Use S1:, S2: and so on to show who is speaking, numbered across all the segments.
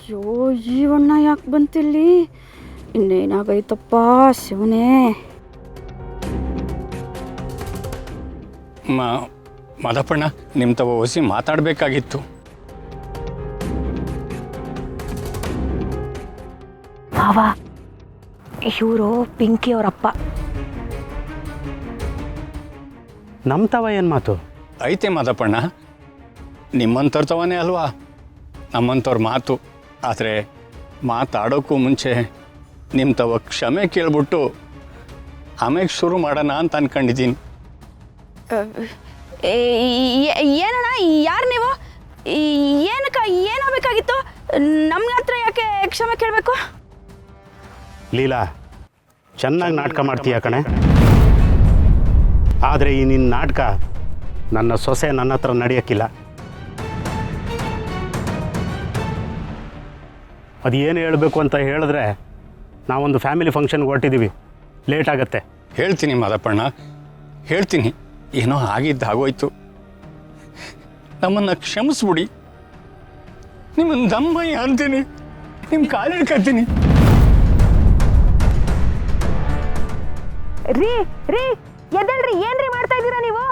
S1: ಅಯ್ಯೋ ಜೀವಣ್ಣ ಯಾಕೆ ಬಂತಿಲ್ಲಿ? ಇನ್ನೇನಾಗೈತಪ್ಪ ಶಿವನೇ.
S2: ಮಾದಪ್ಪಣ್ಣ, ನಿಮ್ಮ ತವ ಹೊಸಿ ಮಾತಾಡಬೇಕಾಗಿತ್ತು.
S3: ಮಾವ, ಇವರು ಪಿಂಕಿ ಅವರಪ್ಪ.
S4: ನಮ್ಮ ತವ ಏನು ಮಾತು
S2: ಐತೆ ಮಾದಪ್ಪಣ್ಣ, ನಿಮ್ಮಂಥವ್ರ ತವನೇ ಅಲ್ವಾ ನಮ್ಮಂಥವ್ರ ಮಾತು. ಆದರೆ ಮಾತಾಡೋಕ್ಕೂ ಮುಂಚೆ ನಿಮ್ಮ ತವ ಕ್ಷಮೆ ಕೇಳ್ಬಿಟ್ಟು ಆಮೇಲೆ ಶುರು ಮಾಡೋಣ ಅಂತ ಅಂದ್ಕೊಂಡಿದ್ದೀನಿ.
S1: ಏನಣ್ಣ, ಯಾರು ನೀವು? ಏನಾಗಬೇಕಾಗಿತ್ತು? ನಮ್ಮ ಹತ್ರ ಯಾಕೆ ಕ್ಷಮೆ ಕೇಳಬೇಕು?
S4: ಲೀಲಾ, ಚೆನ್ನಾಗಿ ನಾಟಕ ಮಾಡ್ತೀಯ ಕಣೆ. ಆದರೆ ಈ ನಿನ್ನ ನಾಟಕ ನನ್ನ ಸೊಸೆ ನನ್ನ ಹತ್ರ ನಡೆಯೋಕ್ಕಿಲ್ಲ. ಅದು ಏನು ಹೇಳಬೇಕು ಅಂತ ಹೇಳಿದ್ರೆ ನಾವೊಂದು ಫ್ಯಾಮಿಲಿ ಫಂಕ್ಷನ್ಗೆ ಹೊರಟಿದ್ದೀವಿ, ಲೇಟ್ ಆಗುತ್ತೆ.
S2: ಹೇಳ್ತೀನಿ ಮಾದಪ್ಪಣ್ಣ, ಹೇಳ್ತೀನಿ. ಏನೋ ಆಗಿದ್ದು ಆಗೋಯ್ತು, ನಮ್ಮನ್ನು ಕ್ಷಮಿಸ್ಬಿಡಿ. ನಿಮ್ಮನ್ನು ದಮ್ಮಯ್ಯ ಅಂತೀನಿ, ನಿಮ್ಮ ಕಾಲಿಡ್ಕತ್ತೀನಿ.
S3: ರೀ ರೀ ಎದ್ದೇಳ್ರಿ, ಏನ್ರಿ ಮಾಡ್ತಾ ಇದ್ದೀರಾ ನೀವು?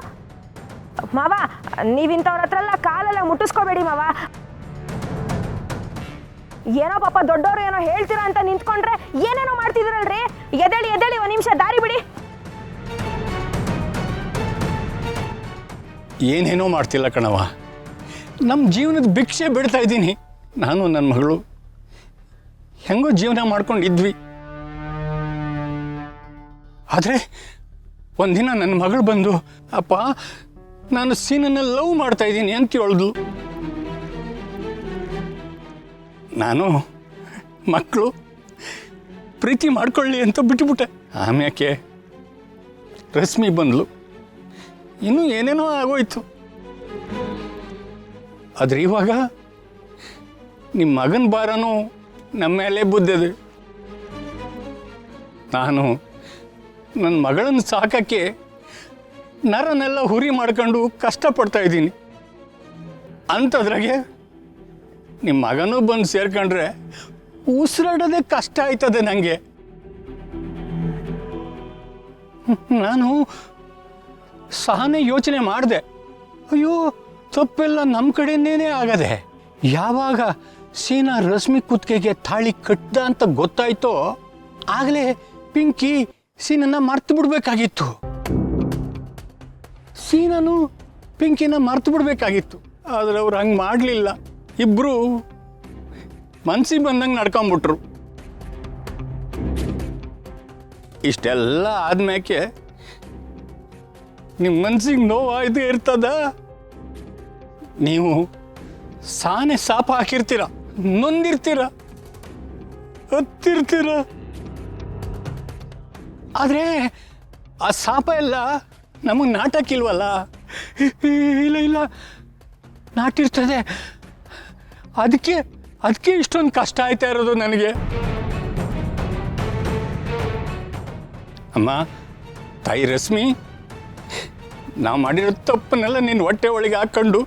S3: ಮಾವ, ನೀವಿಂಥವ್ರ ಹತ್ರ ಎಲ್ಲ ಕಾಲೆಲ್ಲ ಮುಟ್ಟಿಸ್ಕೋಬೇಡಿ ಮಾವ. ಏನೋ ಪಾಪ ದೊಡ್ಡವರು ಏನೋ ಹೇಳ್ತೀರಾ ಅಂತ ನಿಂತ್ಕೊಂಡ್ರೆ ಏನೇನೋ ಮಾಡ್ತಿದ್ದೀರಲ್ರಿ. ಎದ್ದೇಳಿ ಎದ್ದೇಳಿ, ಒಂದು ನಿಮಿಷ ದಾರಿ ಬಿಡಿ.
S2: ಏನೇನೋ ಮಾಡ್ತಿಲ್ಲ ಕಣವ, ನಮ್ಮ ಜೀವನದ ಭಿಕ್ಷೆ ಬಿಡ್ತಾ ಇದ್ದೀನಿ. ನಾನು ನನ್ನ ಮಗಳು ಹೆಂಗೋ ಜೀವನ ಮಾಡ್ಕೊಂಡಿದ್ವಿ. ಆದರೆ ಒಂದಿನ ನನ್ನ ಮಗಳು ಬಂದು, ಅಪ್ಪ ನಾನು ಸೀನನ್ನು ಲವ್ ಮಾಡ್ತಾ ಇದ್ದೀನಿ ಅಂತ ಹೇಳ್ದು. ನಾನು ಮಕ್ಕಳು ಪ್ರೀತಿ ಮಾಡ್ಕೊಳ್ಳಿ ಅಂತ ಬಿಟ್ಟುಬಿಟ್ಟೆ. ಆಮ್ಯಾಕೆ ರಶ್ಮಿ ಬಂದ್ಲು, ಇನ್ನೂ ಏನೇನೋ ಆಗೋಯ್ತು. ಆದರೆ ಇವಾಗ ನಿಮ್ಮ ಮಗನ ಭಾರನೂ ನಮ್ಮ ಮೇಲೆ ಬುದ್ದಿದೆ. ನಾನು ನನ್ನ ಮಗಳನ್ನು ಸಾಕಕ್ಕೆ ನರನೆಲ್ಲ ಹುರಿ ಮಾಡ್ಕೊಂಡು ಕಷ್ಟಪಡ್ತಾ ಇದ್ದೀನಿ. ಅಂಥದ್ರಾಗೆ ನಿಮ್ಮ ಮಗನೂ ಬಂದು ಸೇರ್ಕೊಂಡ್ರೆ ಉಸಿರಾಡೋದೇ ಕಷ್ಟ ಆಯ್ತದೆ ನನಗೆ. ನಾನು ಸಹನೆ ಯೋಚನೆ ಮಾಡಿದೆ, ಅಯ್ಯೋ ತಪ್ಪೆಲ್ಲ ನಮ್ಮ ಕಡೆಯಿಂದೇನೇ ಆಗದೆ. ಯಾವಾಗ ಸೀನಾ ರಶ್ಮಿ ಕುತ್ತಿಗೆಗೆ ತಾಳಿ ಕಟ್ದ ಅಂತ ಗೊತ್ತಾಯ್ತೋ ಆಗಲೇ ಪಿಂಕಿ ಸೀನನ್ನ ಮರ್ತು ಬಿಡ್ಬೇಕಾಗಿತ್ತು. ಸೀನನು ಪಿಂಕಿನ ಮರ್ತು ಬಿಡ್ಬೇಕಾಗಿತ್ತು. ಆದರೆ ಅವ್ರು ಹಂಗೆ ಮಾಡಲಿಲ್ಲ. ಇಬ್ಬರು ಮನ್ಸಿಗೆ ಬಂದಂಗೆ ನಡ್ಕೊಂಬಿಟ್ರು. ಇಷ್ಟೆಲ್ಲ ಆದ್ಮೇಲೆ ನಿಮ್ಮ ಮನ್ಸಿಗೆ ನೋವಾಯ್ತು ಇರ್ತದ. ನೀವು ಸಾನೆ ಸಾಪ ಹಾಕಿರ್ತೀರ, ನೊಂದಿರ್ತೀರ, ಹತ್ತಿರ್ತೀರ. ಆದರೆ ಆ ಸಾಪ ಎಲ್ಲ ನಮಗೆ ನಾಟಕ್ಕಿಲ್ವಲ್ಲ. ಇಲ್ಲ ಇಲ್ಲ, ನಾಟಿರ್ತದೆ. ಅದಕ್ಕೆ ಇಷ್ಟೊಂದು ಕಷ್ಟ ಆಯ್ತಾ ಇರೋದು ನನಗೆ. ಅಮ್ಮ, ತಾಯಿ ರಶ್ಮಿ, ನಾವು ಮಾಡಿರೋ ತಪ್ಪನ್ನೆಲ್ಲ ನಿನ್ನ ಹೊಟ್ಟೆ ಒಳಗೆ ಹಾಕ್ಕೊಂಡು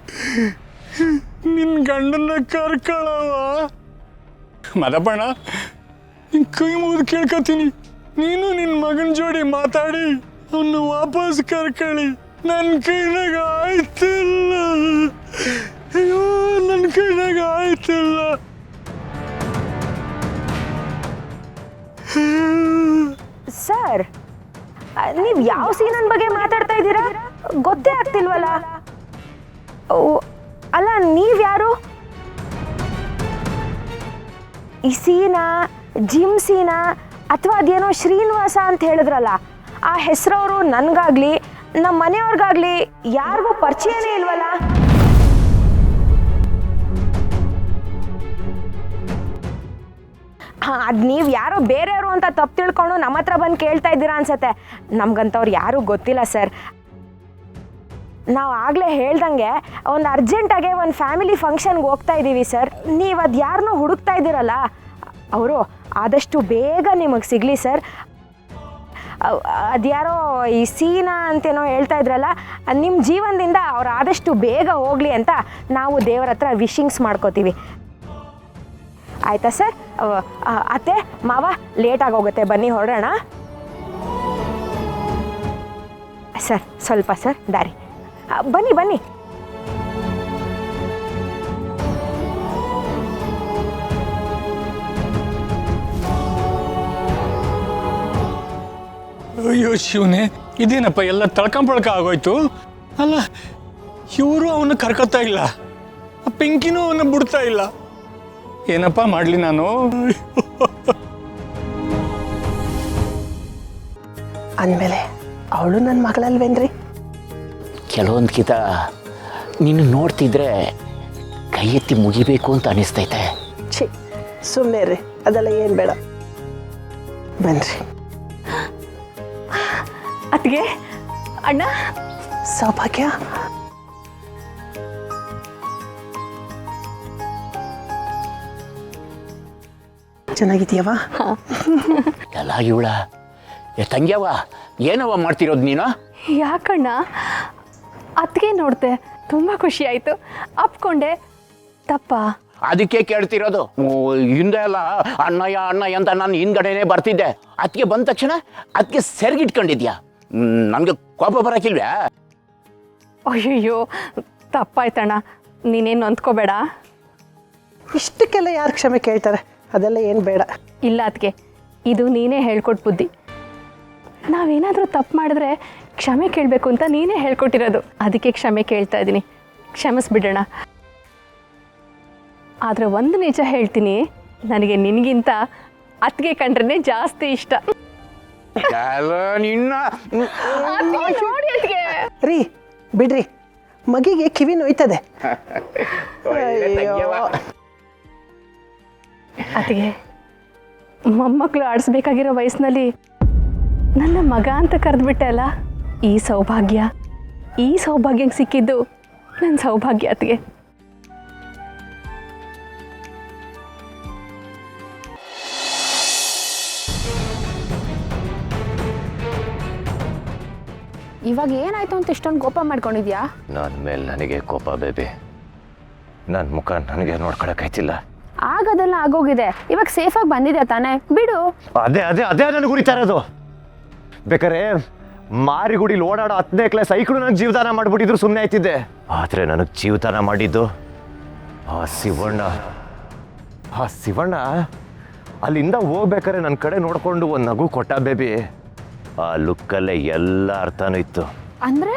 S2: ನಿನ್ನ ಗಂಡನ್ನ ಕರ್ಕೊಳ್ಳವ. ಮದಪ್ಪಣ್ಣ, ನಿನ್ನ ಕೈ ಮುಗಿದು ಕೇಳ್ಕೊತೀನಿ, ನೀನು ನಿನ್ನ ಮಗನ ಜೋಡಿ ಮಾತಾಡಿ ಅವನ್ನ ವಾಪಸ್ ಕರ್ಕೊಳ್ಳಿ. ನನ್ನ ಕೈನಾಗ ಆಯ್ತಿಲ್ಲ, ಅಯ್ಯೋ ನನ್ನ ಕೈನಾಗ ಆಯ್ತಿಲ್ಲ.
S3: ಸರ್, ನೀವು ಯಾವ ಸೀನನ್ ಬಗ್ಗೆ ಮಾತಾಡ್ತಾ ಇದ್ದೀರಾ ಗೊತ್ತೇ ಆಗ್ತಿಲ್ವಲ್ಲ. ಅಲ್ಲ, ನೀವ್ಯಾರು? ಈ ಸೀನಾ, ಜಿಮ್ ಸೀನಾ, ಅಥವಾ ಅದೇನೋ ಶ್ರೀನಿವಾಸ ಅಂತ ಹೇಳಿದ್ರಲ್ಲ, ಆ ಹೆಸರವರು ನನಗಾಗ್ಲಿ ನಮ್ಮ ಮನೆಯವ್ರಿಗಾಗ್ಲಿ ಯಾರಿಗೂ ಪರಿಚಯನೇ ಇಲ್ವಲ್ಲ. ಅದು ನೀವು ಯಾರೋ ಬೇರೆಯವರು ಅಂತ ತಪ್ಪು ತಿಳ್ಕೊಂಡು ನಮ್ಮ ಹತ್ರ ಬಂದು ಕೇಳ್ತಾ ಇದ್ದೀರಾ ಅನ್ಸತ್ತೆ. ನಮ್ಗಂತವ್ರು ಯಾರೂ ಗೊತ್ತಿಲ್ಲ ಸರ್. ನಾವು ಆಗಲೇ ಹೇಳ್ದಂಗೆ ಒಂದು ಅರ್ಜೆಂಟಾಗೆ ಒಂದು ಫ್ಯಾಮಿಲಿ ಫಂಕ್ಷನ್ಗೆ ಹೋಗ್ತಾ ಇದ್ದೀವಿ ಸರ್. ನೀವು ಅದು ಯಾರನ್ನೂ ಹುಡುಕ್ತಾ ಇದ್ದೀರಲ್ಲ, ಅವರು ಆದಷ್ಟು ಬೇಗ ನಿಮಗೆ ಸಿಗಲಿ ಸರ್. ಅದ್ಯಾರೋ ಈ ಸೀನಾ ಅಂತೇನೋ ಹೇಳ್ತಾ ಇದ್ರಲ್ಲ, ನಿಮ್ಮ ಜೀವನದಿಂದ ಅವ್ರು ಆದಷ್ಟು ಬೇಗ ಹೋಗಲಿ ಅಂತ ನಾವು ದೇವರ ಹತ್ರ ವಿಶಿಂಗ್ಸ್ ಮಾಡ್ಕೋತೀವಿ. ಆಯಿತಾ ಸರ್? ಅತ್ತೆ ಮಾವ ಲೇಟಾಗಿ ಹೋಗುತ್ತೆ, ಬನ್ನಿ ಹೊರಡೋಣ. ಸರ್ ಸ್ವಲ್ಪ ಸರ್ ದಾರಿ, ಬನ್ನಿ ಬನ್ನಿ.
S2: ಅಯ್ಯೋ ಶಿವನೇ, ಇದೇನಪ್ಪ ಎಲ್ಲ ತಳ್ಕೊಂಬಳ್ಕ ಆಗೋಯ್ತು. ಅಲ್ಲ, ಇವರು ಅವನ್ನ ಕರ್ಕೊತಾ ಇಲ್ಲ, ಆ ಪಿಂಕಿನೂ ಅವನ್ನ ಬಿಡ್ತಾ ಇಲ್ಲ. ಏನಪ್ಪ ಮಾಡಲಿ ನಾನು?
S5: ಅಂದಮೇಲೆ ಅವಳು ನನ್ನ ಮಗಳಲ್ವೇನ್ರಿ?
S6: ಕೆಲವೊಂದು ಕಿತ ನೀನು ನೋಡ್ತಿದ್ರೆ ಕೈ ಎತ್ತಿ ಮುಗಿಬೇಕು ಅಂತ ಅನಿಸ್ತೈತೆ.
S5: ಛೀ, ಸುಮ್ಮನೆ ರೀ, ಅದೆಲ್ಲ ಏನು ಬೇಡ. ಬನ್ರಿ.
S1: ಅತ್ತಿಗೆ, ಅಣ್ಣ.
S5: ಸೌಭಾಗ್ಯ, ಚೆನ್ನಾಗಿದೆಯವ?
S6: ಎಲ್ಲ ಇವಳ ತಂಗ್ಯವ, ಏನವ ಮಾಡ್ತಿರೋದು ನೀನು?
S1: ಯಾಕಣ್ಣ? ಅತ್ತಿಗೆ ನೋಡ್ತೆ, ತುಂಬ ಖುಷಿ ಆಯಿತು, ಅಪ್ಕೊಂಡೆ. ತಪ್ಪ?
S6: ಅದಕ್ಕೆ ಕೇಳ್ತಿರೋದು. ಹಿಂದೆ ಎಲ್ಲ ಅಣ್ಣಯ್ಯ ಅಣ್ಣಯ್ಯ ಅಂತ ನಾನು ಹಿಂದ್ಗಡೆನೇ ಬರ್ತಿದ್ದೆ. ಅದಕ್ಕೆ ಬಂದ ತಕ್ಷಣ ಅದಕ್ಕೆ ಸೆರ್ಗಿಟ್ಕೊಂಡಿದ್ಯಾ? ನನಗೆ ಕೋಪ ಬರೋಕ್ಕಿಲ್ವೇ?
S1: ಅಯ್ಯಯ್ಯೋ, ತಪ್ಪಾಯ್ತಣ್ಣ, ನೀನೇನು ಅಂದ್ಕೋಬೇಡ.
S5: ಇಷ್ಟಕ್ಕೆಲ್ಲ ಯಾರು ಕ್ಷಮೆ ಕೇಳ್ತಾರೆ? ಅದೆಲ್ಲ ಏನು ಬೇಡ.
S1: ಇಲ್ಲ ಅತ್ತಿಗೆ, ಇದು ನೀನೇ ಹೇಳ್ಕೊಟ್ಟು ಬುದ್ಧಿ. ನಾವೇನಾದರೂ ತಪ್ಪು ಮಾಡಿದ್ರೆ ಕ್ಷಮೆ ಕೇಳಬೇಕು ಅಂತ ನೀನೇ ಹೇಳ್ಕೊಟ್ಟಿರೋದು. ಅದಕ್ಕೆ ಕ್ಷಮೆ ಕೇಳ್ತಾ ಇದ್ದೀನಿ, ಕ್ಷಮಿಸ್ಬಿಡೋಣ. ಆದರೆ ಒಂದು ನಿಜ ಹೇಳ್ತೀನಿ, ನನಗೆ ನಿನಗಿಂತ ಅತ್ತಿಗೆ ಕಂಡ್ರೆ ಜಾಸ್ತಿ ಇಷ್ಟ.
S6: ನಿನ್ನ
S1: ನೋಡಿ ಅತ್ತಿಗೆ.
S5: ರೀ ಬಿಡ್ರಿ, ಮಗಿಗೆ ಕಿವಿ ನೋಯ್ತದೆ.
S1: ಅತ್ತಿಗೆ, ಮೊಮ್ಮಕ್ಕಳು ಆಡಿಸ್ಬೇಕಾಗಿರೋ ವಯಸ್ಸಿನಲ್ಲಿ ನನ್ನ ಮಗ ಅಂತ ಕರೆದ್ಬಿಟ್ಟೆ ಅಲ್ಲ. ಈ ಸೌಭಾಗ್ಯಕ್ಕೆ ಸಿಕ್ಕಿದ್ದು ನನ್ನ ಸೌಭಾಗ್ಯ ಅತ್ತಿಗೆ. ಇವಾಗ ಏನಾಯ್ತು ಅಂತ ಇಷ್ಟೊಂದು ಕೋಪ ಮಾಡ್ಕೊಂಡಿದ್ಯಾ?
S7: ನನ್ನ ಮೇಲೆ ನನಗೆ ಕೋಪ ಬೇಬಿ. ನನ್ನ ಮುಖ ನನಗೆ ನೋಡ್ಕೊಳಕ್ಕಾಯ್ತಿಲ್ಲ.
S1: ಆಗೋದೆಲ್ಲ ಆಗೋಗಿದೆ, ಇವಾಗ ಸೇಫಾಗಿ ಬಂದಿದೆ ತಾನೇ, ಬಿಡು.
S7: ಅದೇ ಅದೇ ಅದೇ ನನಗೆ ಉರಿತಾ ಇರೋದು. ಬೇಕಾರೆ ಮಾರಿಗುಡಿಲಿ ಓಡಾಡೋ 10ನೇ ಕ್ಲಾಸ್ ಐಕ್ಳು ನನಗೆ ಜೀವದಾನ ಮಾಡಿಬಿಟ್ಟಿದ್ರು ಸುಮ್ಮನೆ ಆಯ್ತಿದ್ದೆ. ಆದರೆ ನನಗೆ ಜೀವದಾನ ಮಾಡಿದ್ದು ಆ ಶಿವಣ್ಣ ಅಲ್ಲಿಂದ ಹೋಗ್ಬೇಕಾರೆ ನನ್ನ ಕಡೆ ನೋಡ್ಕೊಂಡು ಒಂದು ನಗು ಕೊಟ್ಟ ಬೇಬಿ. ಆ ಲುಕ್ಕಲ್ಲೇ ಎಲ್ಲ ಅರ್ಥನೂ ಇತ್ತು.
S1: ಅಂದ್ರೆ